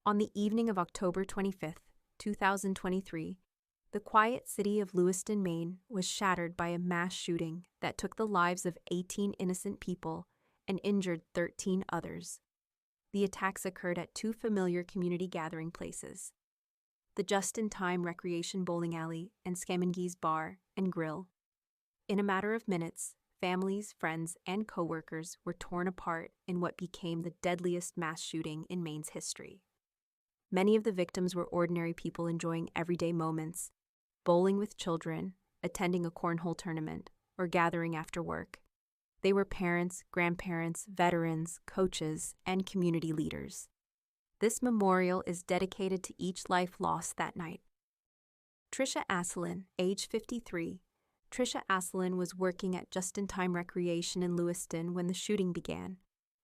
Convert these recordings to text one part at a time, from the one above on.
On the evening of October 25th, 2023, the quiet city of Lewiston, Maine was shattered by a mass shooting that took the lives of 18 innocent people and injured 13 others. The attacks occurred at two familiar community gathering places, the Just-in-Time Recreation Bowling Alley and Scammangee's Bar and Grill. In a matter of minutes, families, friends, and co-workers were torn apart in what became the deadliest mass shooting in Maine's history. Many of the victims were ordinary people enjoying everyday moments, bowling with children, attending a cornhole tournament, or gathering after work. They were parents, grandparents, veterans, coaches, and community leaders. This memorial is dedicated to each life lost that night. Tricia Asselin, age 53. Tricia Asselin was working at Just-in-Time Recreation in Lewiston when the shooting began.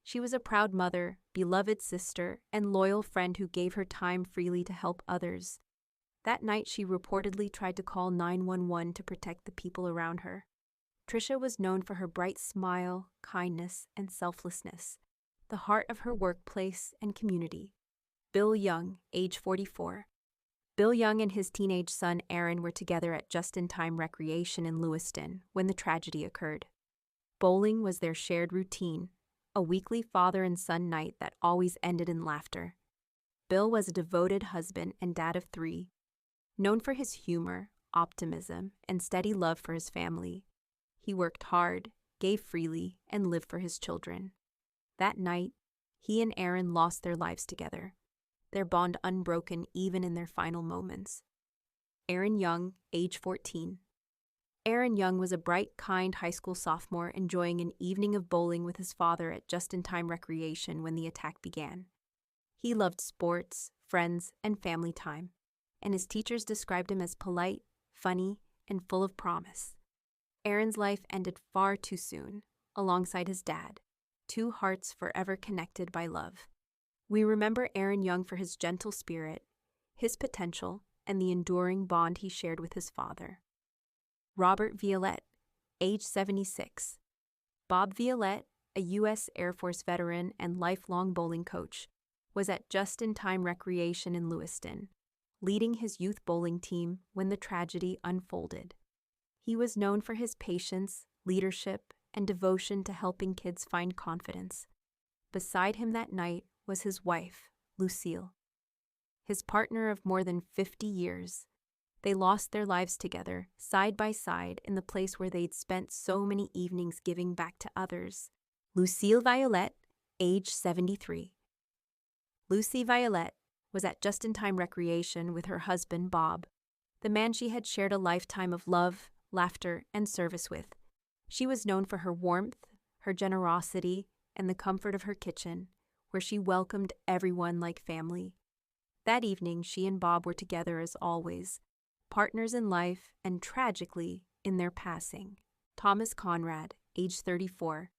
She was a proud mother, beloved sister, and loyal friend who gave her time freely to help others. That night, she reportedly tried to call 911 to protect the people around her. Tricia was known for her bright smile, kindness, and selflessness, the heart of her workplace and community. Bill Young, age 44. Bill Young and his teenage son Aaron were together at Just-in-Time Recreation in Lewiston when the tragedy occurred. Bowling was their shared routine, a weekly father and son night that always ended in laughter. Bill was a devoted husband and dad of 3, known for his humor, optimism, and steady love for his family. He worked hard, gave freely, and lived for his children. That night, he and Aaron lost their lives together, their bond unbroken even in their final moments. Aaron Young, age 14. Aaron Young was a bright, kind high school sophomore enjoying an evening of bowling with his father at Just-in-Time Recreation when the attack began. He loved sports, friends, and family time, and his teachers described him as polite, funny, and full of promise. Aaron's life ended far too soon, alongside his dad, two hearts forever connected by love. We remember Aaron Young for his gentle spirit, his potential, and the enduring bond he shared with his father. Robert Violette, age 76. Bob Violette, a U.S. Air Force veteran and lifelong bowling coach, was at Just-in-Time Recreation in Lewiston, leading his youth bowling team when the tragedy unfolded. He was known for his patience, leadership, and devotion to helping kids find confidence. Beside him that night was his wife, Lucille, his partner of more than 50 years. They lost their lives together, side by side, in the place where they'd spent so many evenings giving back to others. Lucille Violette, age 73. Lucy Violette was at Just-in-Time Recreation with her husband, Bob, the man she had shared a lifetime of love, laughter, and service with. She was known for her warmth, her generosity, and the comfort of her kitchen, where she welcomed everyone like family. That evening, she and Bob were together as always, partners in life and, tragically, in their passing. Thomas Conrad, age 34.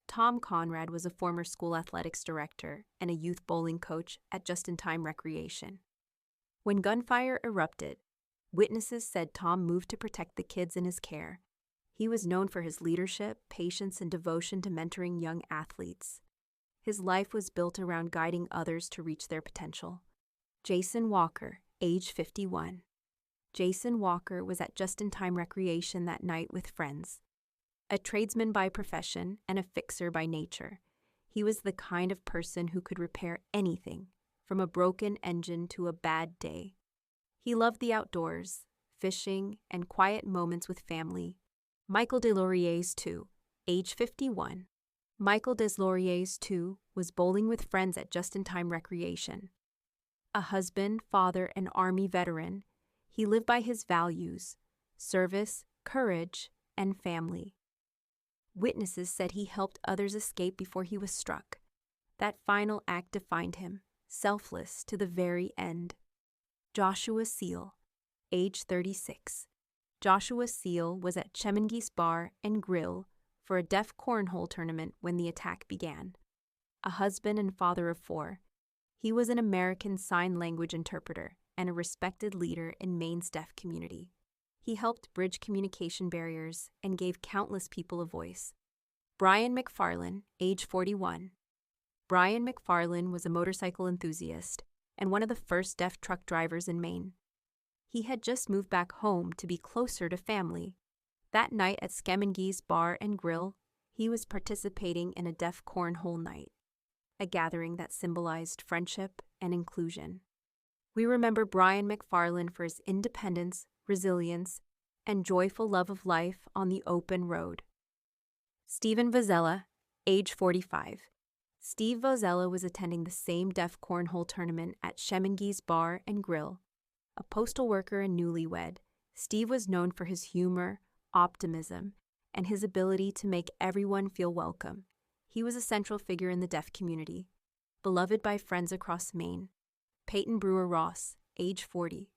Tom Conrad was a former school athletics director and a youth bowling coach at Just-in-Time Recreation. When gunfire erupted, witnesses said Tom moved to protect the kids in his care. He was known for his leadership, patience, and devotion to mentoring young athletes. His life was built around guiding others to reach their potential. Jason Walker, age 51. Jason Walker was at Just-in-Time Recreation that night with friends. A tradesman by profession and a fixer by nature, he was the kind of person who could repair anything, from a broken engine to a bad day. He loved the outdoors, fishing, and quiet moments with family. Michael Deslauriers, too, age 51. Michael Deslauriers, too, was bowling with friends at Just-in-Time Recreation. A husband, father, and Army veteran, he lived by his values: service, courage, and family. Witnesses said he helped others escape before he was struck. That final act defined him, selfless to the very end. Joshua Seal, age 36. Joshua Seal was at Scammangee's Bar and Grill for a deaf cornhole tournament when the attack began. A husband and father of 4, he was an American Sign Language interpreter and a respected leader in Maine's deaf community. He helped bridge communication barriers and gave countless people a voice. Brian McFarlane, age 41. Brian McFarlane was a motorcycle enthusiast, and one of the first deaf truck drivers in Maine. He had just moved back home to be closer to family. That night at Scamangee's Bar and Grill, he was participating in a deaf cornhole night, a gathering that symbolized friendship and inclusion. We remember Brian McFarland for his independence, resilience, and joyful love of life on the open road. Stephen Vozella, age 45. Steve Vozella was attending the same deaf cornhole tournament at Scamangee's Bar and Grill. A postal worker and newlywed, Steve was known for his humor, optimism, and his ability to make everyone feel welcome. He was a central figure in the deaf community, beloved by friends across Maine. Peyton Brewer Ross, age 40.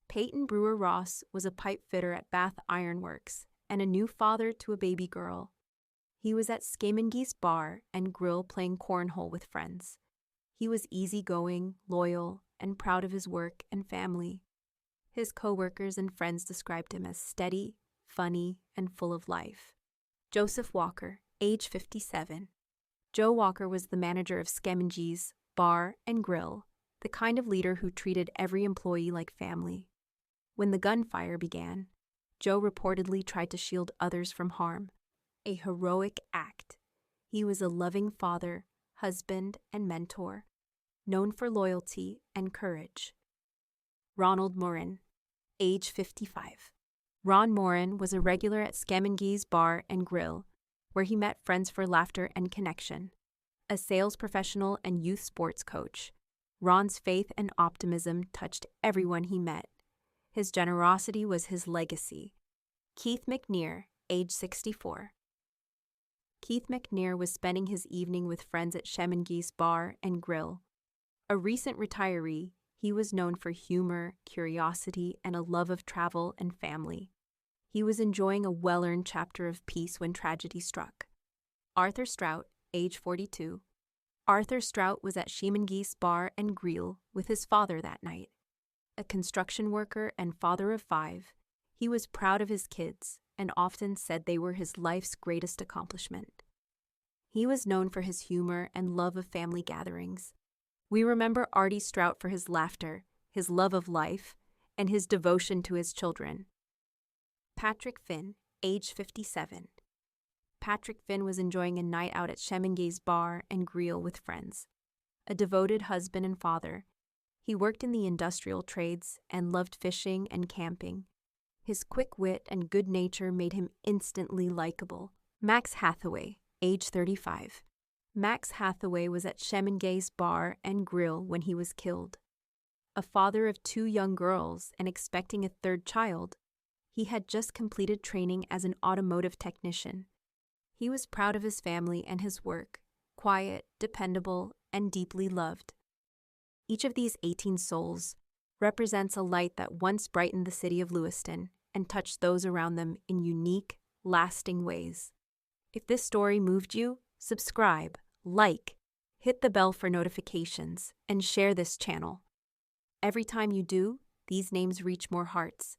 Peyton Brewer Ross was a pipe fitter at Bath Iron Works and a new father to a baby girl. He was at Scamangee's Bar and Grill playing cornhole with friends. He was easygoing, loyal, and proud of his work and family. His coworkers and friends described him as steady, funny, and full of life. Joseph Walker, age 57. Joe Walker was the manager of Scamangee's Bar and Grill, the kind of leader who treated every employee like family. When the gunfire began, Joe reportedly tried to shield others from harm, a heroic act. He was a loving father, husband, and mentor, known for loyalty and courage. Ronald Morin, age 55. Ron Morin was a regular at Scamangee's Bar and Grill, where he met friends for laughter and connection. A sales professional and youth sports coach, Ron's faith and optimism touched everyone he met. His generosity was his legacy. Keith McNear, age 64. Keith McNear was spending his evening with friends at Scamangee's Bar and Grill. A recent retiree, he was known for humor, curiosity, and a love of travel and family. He was enjoying a well-earned chapter of peace when tragedy struck. Arthur Strout, age 42. Arthur Strout was at Scamangee's Bar and Grill with his father that night. A construction worker and father of 5, he was proud of his kids and often said they were his life's greatest accomplishment. He was known for his humor and love of family gatherings. We remember Artie Strout for his laughter, his love of life, and his devotion to his children. Patrick Finn, age 57. Patrick Finn was enjoying a night out at Scamangee's Bar and Grill with friends. A devoted husband and father, he worked in the industrial trades and loved fishing and camping. His quick wit and good nature made him instantly likable. Max Hathaway, age 35. Max Hathaway was at Scamangee's Bar and Grill when he was killed. A father of 2 young girls and expecting a 3rd child, he had just completed training as an automotive technician. He was proud of his family and his work, quiet, dependable, and deeply loved. Each of these 18 souls represents a light that once brightened the city of Lewiston and touched those around them in unique, lasting ways. If this story moved you, subscribe, like, hit the bell for notifications, and share this channel. Every time you do, these names reach more hearts.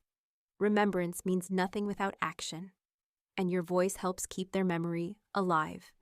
Remembrance means nothing without action, and your voice helps keep their memory alive.